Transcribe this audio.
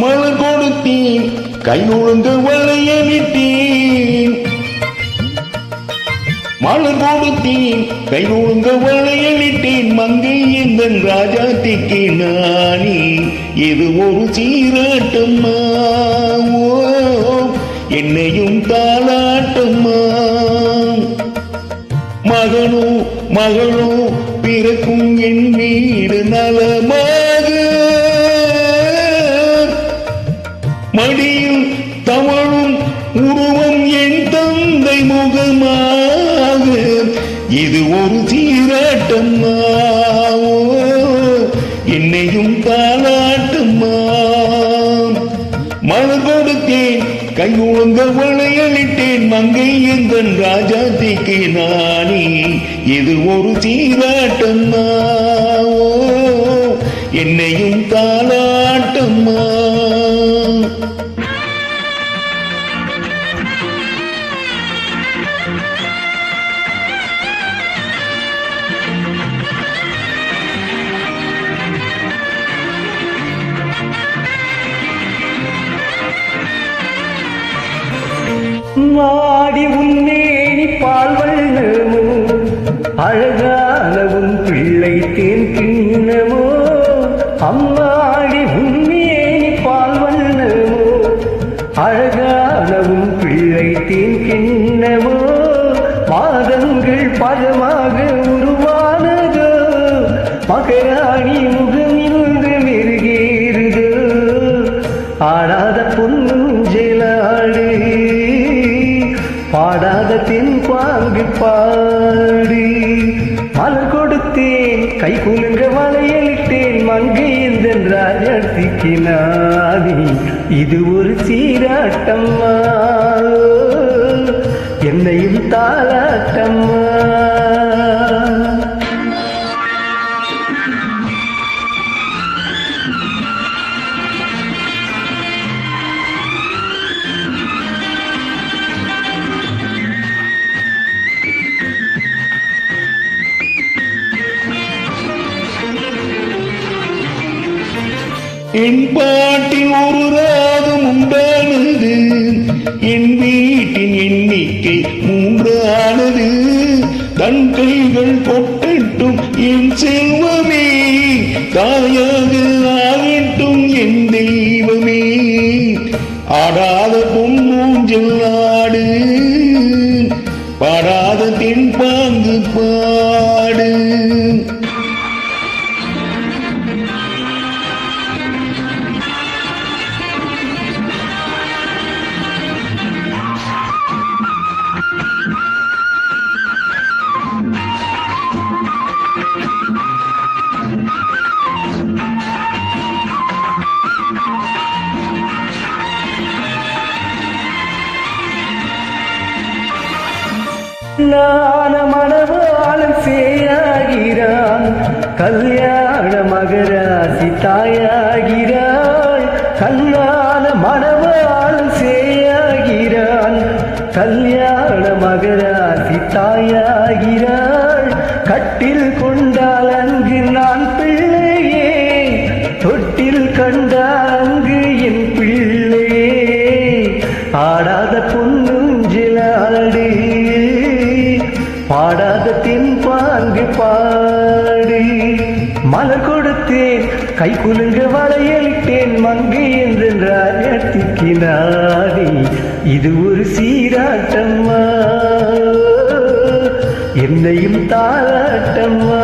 மலர் கொடுத்தேன் கையொழுங்க வளையலிட்டேன் மலர் கொடுத்தேன் கையொழுங்க வளையலிட்டேன் மங்கை எந்தன் ராஜாத்திக்கு நானே இது ஒரு சீராட்டம்மா என்னையும் தாளாட்டம்மா மகனோ மகளோ பிறக்கும் என் வீடு நலமாக மடியில் தவழும் உருவம் என் தந்தை முகமாக இது ஒரு சீராட்டம்மா என்னையும் தாளாட்டம்மா மலர் கொடுத்தேன் கையொழுங்க வளையலிட்டேன் மங்கை எந்தன் ராஜாத்திக்கு நானே இது ஒரு சீராட்டம்மா என்னையும் தாளாட்டம்மா வாடி உன்னேனி பால் வண்ணமோ அழகான உன் பிள்ளை தேன் கிண்ணமோ அம்மாடி உன்னேனி பால் வண்ணமோ அழகான உன் பிள்ளை தேன் கிண்ணமோ மாதங்கள் பதமாக உருவானதோ மகராணி முகமிருந்து மெருகேறுதோ ஆடாத பொன்னுஞ்சலாடு பாடாத தென் பாங்கு பாடி மலர் கொடுத்தேன் கை குலுங்க வளையலிட்டேன் மங்கை எந்தன் ராஜாத்திக்கு நானே இது ஒரு சீராட்டம்மா என்னையும் தாளாட்டம்மா என் பாட்டில் ஒரு ராகம் உண்டானது என் வீட்டின் எண்ணிக்கை 3 ஆனது தன் கைகள் கொட்டட்டும் என் செல்வமே தாயாக ஆகட்டும் என் தெய்வமே ஆடாத பொன்னூஞ்சல் ஆடு பாடாத தென் பாங்கு பாடு நான மணவாளன் சேயாகிறான் கல்யாண மகராசி தாயாகிறாள் கல்யாண மணவாளன் சேயாகிறான் கல்யாண மகராசி தாயாகிறாள் கட்டில் கொண்டால் அங்கு நான் பிள்ளையே தொட்டில் கண்டால் அங்கு என் பிள்ளையே ஆடாத பொன்னுஞ்சலாடு பாடாத தென் பாங்கு பாடு மலர் கொடுத்தேன் கை குலுங்க வளையலிட்டேன் மங்கை எந்தன் ராஜாத்திக்கு நானே இது ஒரு சீராட்டம்மா என்னையும் தாளாட்டம்மா